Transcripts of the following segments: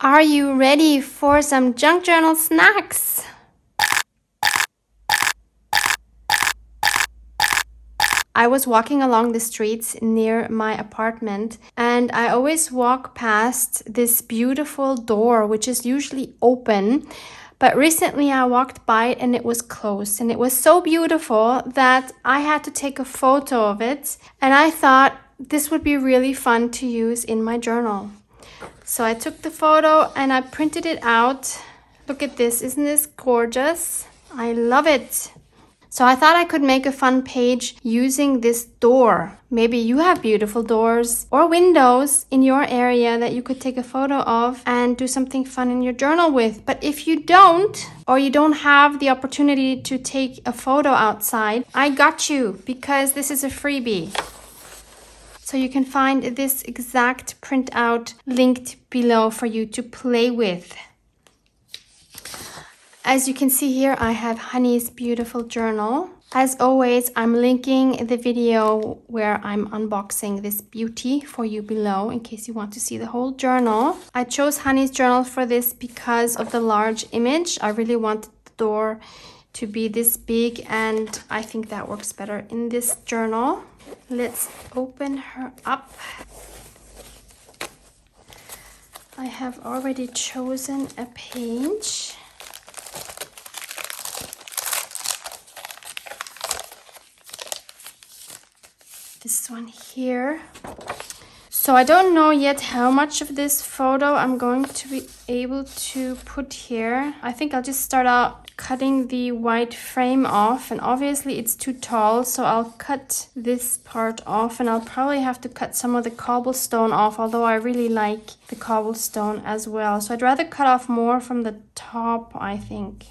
Are you ready for some junk journal snacks? I was walking along the streets near my apartment, and I always walk past this beautiful door, which is usually open. But recently I walked by it and it was closed, and it was so beautiful that I had to take a photo of it. And I thought this would be really fun to use in my journal. So I took the photo and I printed it out. Look at this, isn't this gorgeous? I love it. So I thought I could make a fun page using this door. Maybe you have beautiful doors or windows in your area that you could take a photo of and do something fun in your journal with. But if you don't, or you don't have the opportunity to take a photo outside, I got you, because this is a freebie. So you can find this exact printout linked below for you to play with. As you can see here, I have Honey's beautiful journal. As always, I'm linking the video where I'm unboxing this beauty for you below in case you want to see the whole journal. I chose Honey's journal for this because of the large image. I really wanted the door to be this big, and I think that works better in this journal. Let's open her up. I have already chosen a page. This one here. So I don't know yet how much of this photo I'm going to be able to put here. I think I'll just start out cutting the white frame off, and obviously it's too tall, so I'll cut this part off, and I'll probably have to cut some of the cobblestone off, although I really like the cobblestone as well. So I'd rather cut off more from the top, I think.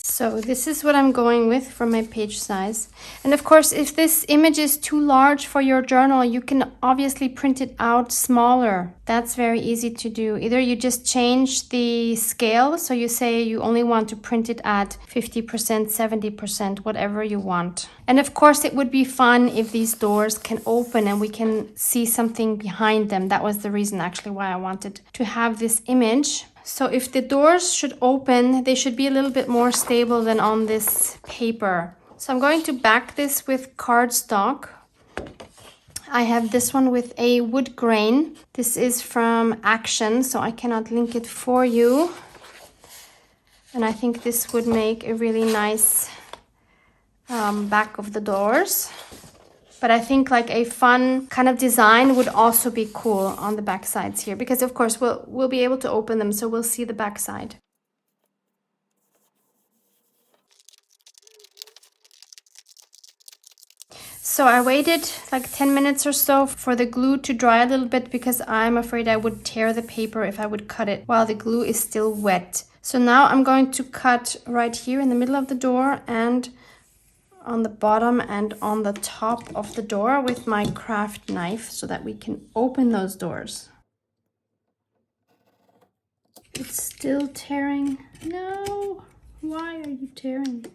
So this is what I'm going with for my page size. And of course, if this image is too large for your journal, you can obviously print it out smaller. That's very easy to do. Either you just change the scale, so you say you only want to print it at 50%, 70%, whatever you want. And of course, it would be fun if these doors can open and we can see something behind them. That was the reason actually why I wanted to have this image. So if the doors should open, they should be a little bit more stable than on this paper. So I'm going to back this with cardstock. I have this one with a wood grain. This is from Action, so I cannot link it for you. And I think this would make a really nice back of the doors. But I think like a fun kind of design would also be cool on the back sides here, because of course we'll be able to open them, so we'll see the back side. So I waited like 10 minutes or so for the glue to dry a little bit, because I'm afraid I would tear the paper if I would cut it while the glue is still wet. So now I'm going to cut right here in the middle of the door and on the bottom and on the top of the door with my craft knife so that we can open those doors. It's still tearing. No, why are you tearing?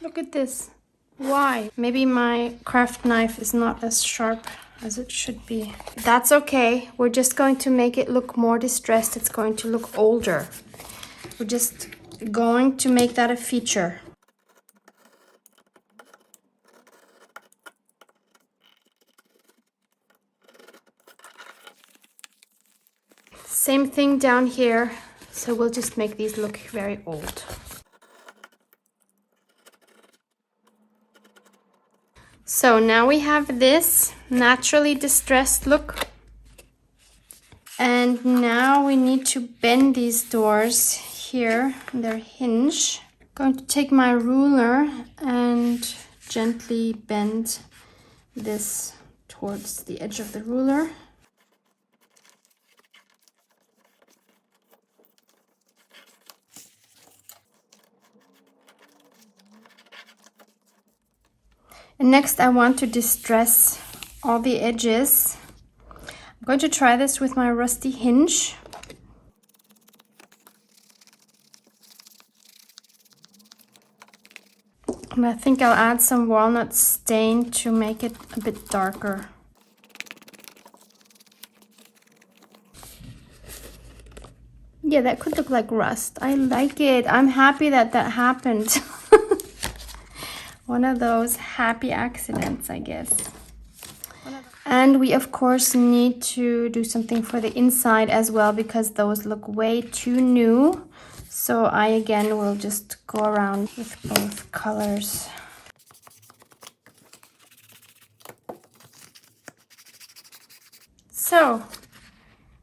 Look at this. Why? Maybe my craft knife is not as sharp as it should be. That's okay. We're just going to make it look more distressed. It's going to look older. We're just going to make that a feature. Same thing down here. So we'll just make these look very old. So now we have this naturally distressed look. And now we need to bend these doors here, their hinge. I'm going to take my ruler and gently bend this towards the edge of the ruler. And next I want to distress all the edges. I'm going to try this with my rusty hinge. And I think I'll add some walnut stain to make it a bit darker. Yeah, that could look like rust. I like it. I'm happy that that happened. One of those happy accidents, I guess. And we, of course, need to do something for the inside as well because those look way too new. So I, again, will just go around with both colors. So,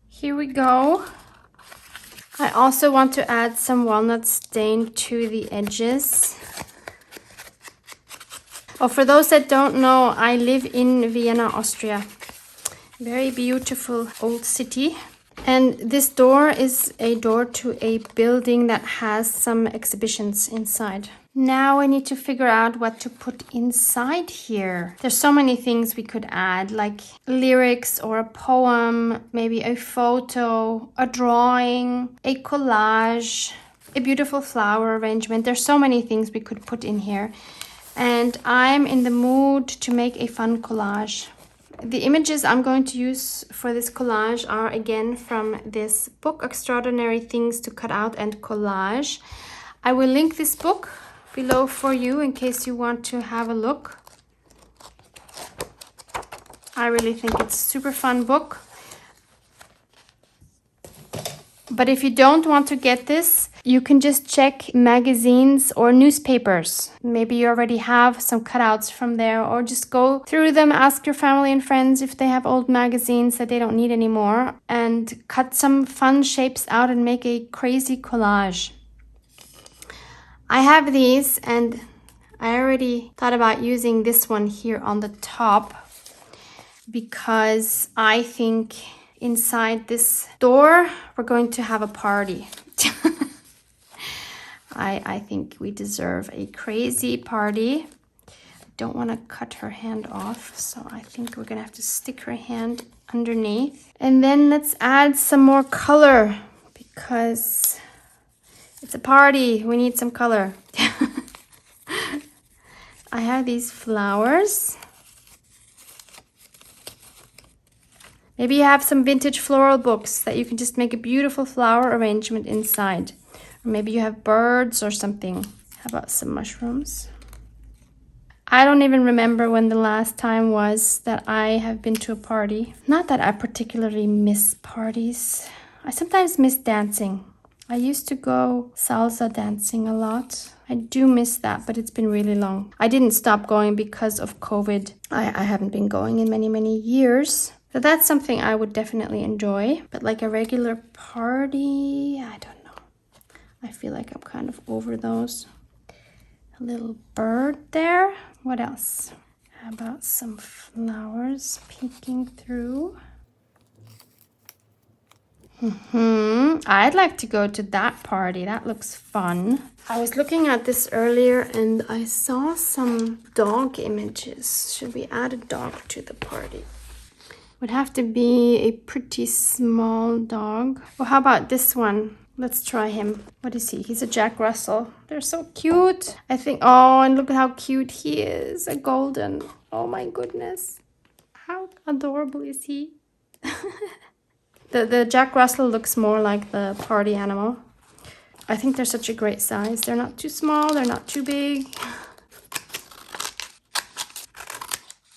here we go. I also want to add some walnut stain to the edges. Oh, for those that don't know, I live in Vienna, Austria. Very beautiful old city. And this door is a door to a building that has some exhibitions inside. Now I need to figure out what to put inside here. There's so many things we could add, like lyrics or a poem, maybe a photo, a drawing, a collage, a beautiful flower arrangement. There's so many things we could put in here. And I'm in the mood to make a fun collage. The images I'm going to use for this collage are again from this book, Extraordinary Things to Cut Out and Collage. I will link this book below for you in case you want to have a look. I really think it's a super fun book. But if you don't want to get this, you can just check magazines or newspapers. Maybe you already have some cutouts from there, or just go through them, ask your family and friends if they have old magazines that they don't need anymore, and cut some fun shapes out and make a crazy collage. I have these, and I already thought about using this one here on the top because I think inside this door, we're going to have a party. I think we deserve a crazy party. I don't want to cut her hand off, so I think we're gonna have to stick her hand underneath. And then let's add some more color because it's a party. We need some color. I have these flowers. Maybe you have some vintage floral books that you can just make a beautiful flower arrangement inside. Or maybe you have birds or something. How about some mushrooms? I don't even remember when the last time was that I have been to a party. Not that I particularly miss parties. I sometimes miss dancing. I used to go salsa dancing a lot. I do miss that, but it's been really long. I didn't stop going because of COVID. I haven't been going in many years. So that's something I would definitely enjoy. But like a regular party, I don't know. I feel like I'm kind of over those. A little bird there. What else? How about some flowers peeking through? I'd like to go to that party. That looks fun. I was looking at this earlier and I saw some dog images. Should we add a dog to the party? Would have to be a pretty small dog. Well, how about this one? Let's try him. What is he? He's a Jack Russell. They're so cute. I think, oh, and look at how cute he is. A golden. Oh my goodness. How adorable is he? The Jack Russell looks more like the party animal. I think they're such a great size. They're not too small. They're not too big.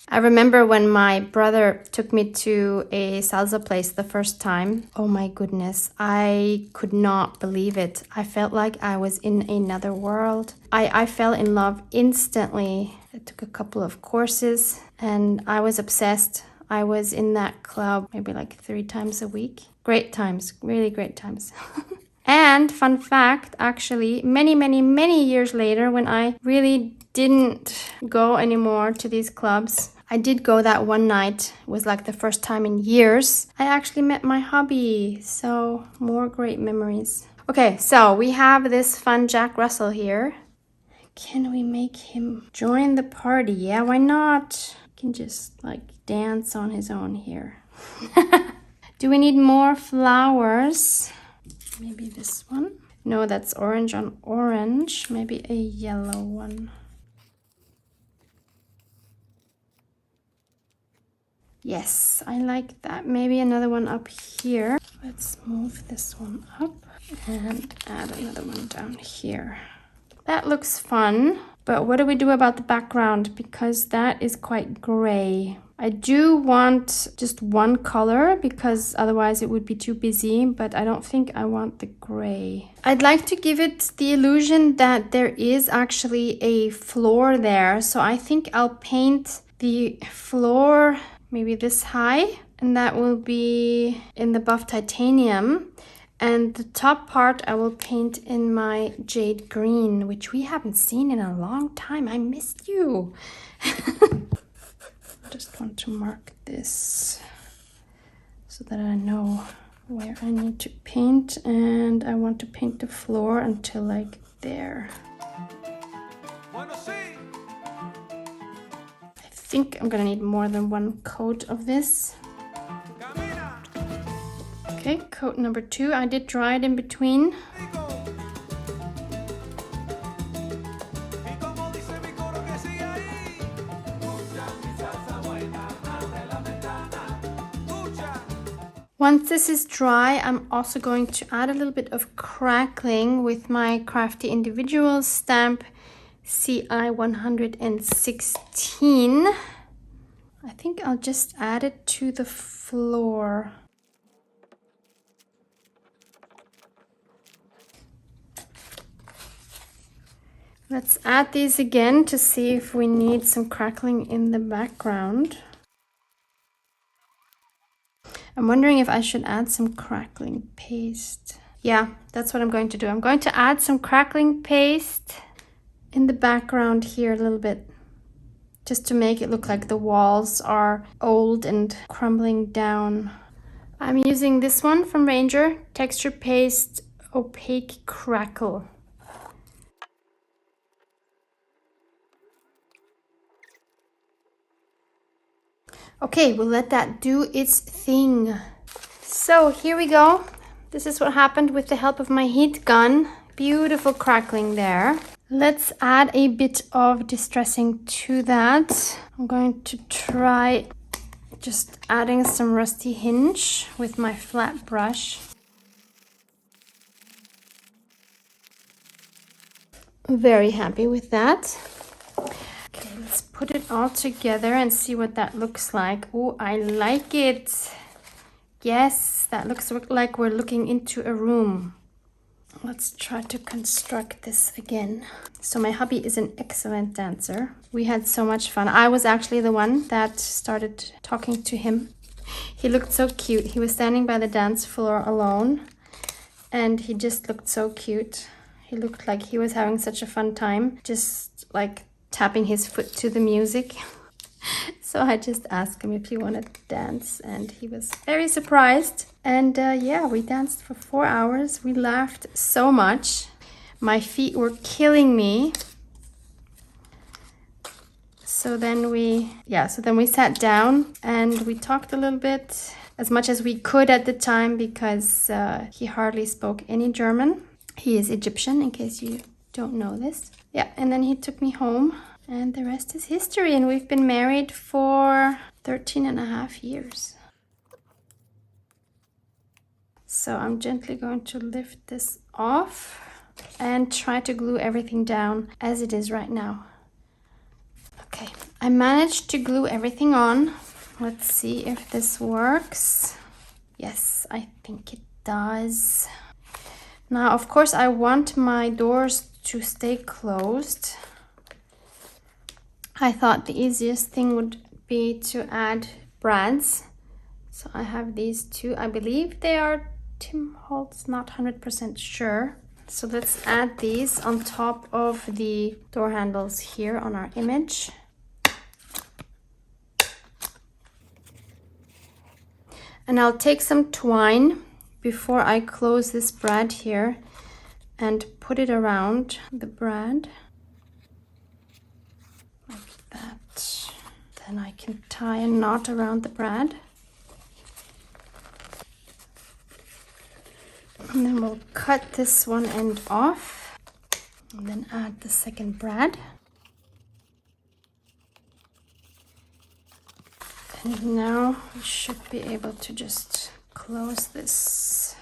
I remember when my brother took me to a salsa place the first time. Oh my goodness, I could not believe it. I felt like I was in another world. I fell in love instantly. I took a couple of courses and I was obsessed. I was in that club maybe like 3 times a week. Great times, really great times. And fun fact, actually, many years later, when I really didn't go anymore to these clubs, I did go that one night. It was like the first time in years. I actually met my hubby, so more great memories. Okay, so we have this fun Jack Russell here. Can we make him join the party? Yeah, why not? He can just like dance on his own here. Do we need more flowers? Maybe this one? No, that's orange on orange. Maybe a yellow one. Yes, I like that. Maybe another one up here. Let's move this one up. And add another one down here. That looks fun, but what do we do about the background? Because that is quite gray. I do want just one color because otherwise it would be too busy, but I don't think I want the gray. I'd like to give it the illusion that there is actually a floor there. So I think I'll paint the floor maybe this high, and that will be in the buff titanium. And the top part I will paint in my jade green, which we haven't seen in a long time. I missed you. I just want to mark this so that I know where I need to paint. And I want to paint the floor until like there. I think I'm gonna need more than one coat of this. Okay, coat number 2. I did dry it in between. Once this is dry, I'm also going to add a little bit of crackling with my Crafty Individual stamp CI 116. I think I'll just add it to the floor. Let's add these again to see if we need some crackling in the background. I'm wondering if I should add some crackling paste. Yeah, that's what I'm going to do. I'm going to add some crackling paste in the background here a little bit, just to make it look like the walls are old and crumbling down. I'm using this one from Ranger, Texture Paste Opaque Crackle. Okay, we'll let that do its thing. So here we go. This is what happened with the help of my heat gun. Beautiful crackling there. Let's add a bit of distressing to that. I'm going to try just adding some rusty hinge with my flat brush. Very happy with that. Okay, let's put it all together and see what that looks like. Oh, I like it. Yes, that looks like we're looking into a room. Let's try to construct this again. So my hubby is an excellent dancer. We had so much fun. I was actually the one that started talking to him. He looked so cute. He was standing by the dance floor alone, and he just looked so cute. He looked like he was having such a fun time, just like tapping his foot to the music. So I just asked him if he wanted to dance, and he was very surprised. And yeah, we danced for 4 hours. We laughed so much. My feet were killing me. So then we sat down and we talked a little bit, as much as we could at the time, because he hardly spoke any German. He is Egyptian, in case you don't know this. Yeah, and then he took me home. And the rest is history, and we've been married for 13.5 years. So I'm gently going to lift this off and try to glue everything down as it is right now. Okay, I managed to glue everything on. Let's see if this works. Yes, I think it does. Now, of course, I want my doors to stay closed. I thought the easiest thing would be to add brads. So I have these two. I believe they are Tim Holtz, not 100% sure. So let's add these on top of the door handles here on our image. And I'll take some twine before I close this brad here and put it around the brad. Then I can tie a knot around the brad. And then we'll cut this one end off and then add the second brad. And now we should be able to just close this.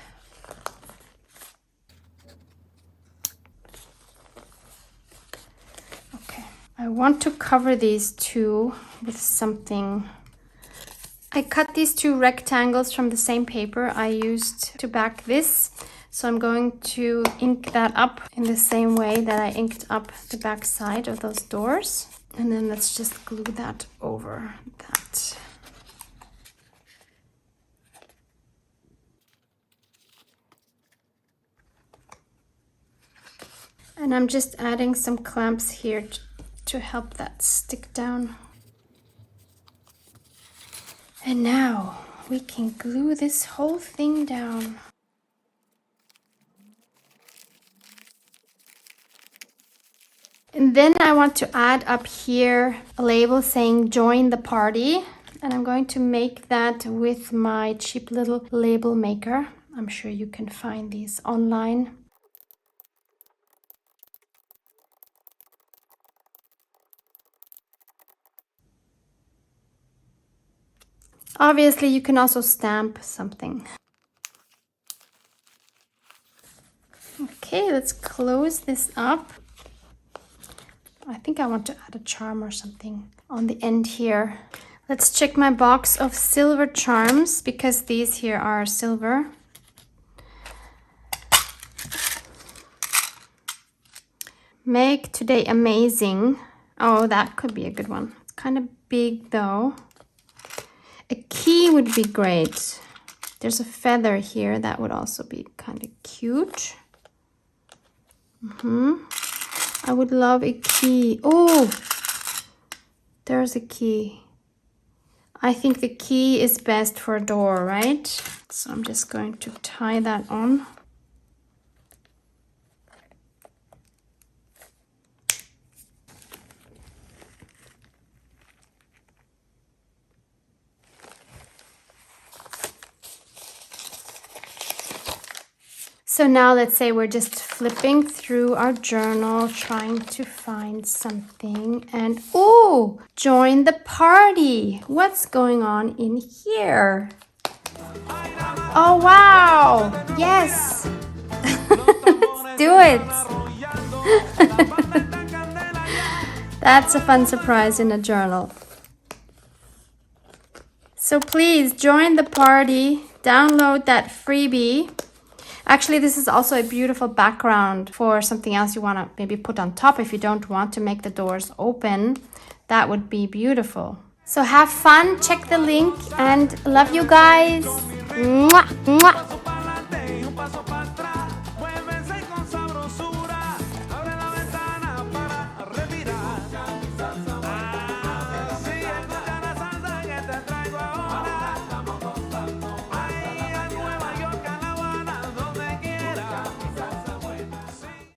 I want to cover these two with something. I cut these two rectangles from the same paper I used to back this. So I'm going to ink that up in the same way that I inked up the back side of those doors. And then let's just glue that over that. And I'm just adding some clamps here to help that stick down. And now we can glue this whole thing down. And then I want to add up here a label saying join the party. And I'm going to make that with my cheap little label maker. I'm sure you can find these online. Obviously, you can also stamp something. Okay, let's close this up. I think I want to add a charm or something on the end here. Let's check my box of silver charms because these here are silver. Make today amazing. Oh, that could be a good one. It's kind of big though. A key would be great. There's a feather here that would also be kind of cute. I would love a key. Oh, there's a key. I think the key is best for a door, right? So I'm just going to tie that on. So now let's say we're just flipping through our journal, trying to find something, and oh, join the party. What's going on in here? Oh, wow. Yes. Let's do it. That's a fun surprise in a journal. So please join the party, download that freebie. Actually, this is also a beautiful background for something else you want to maybe put on top if you don't want to make the doors open. That would be beautiful. So have fun, check the link, and love you guys. Mwah, mwah.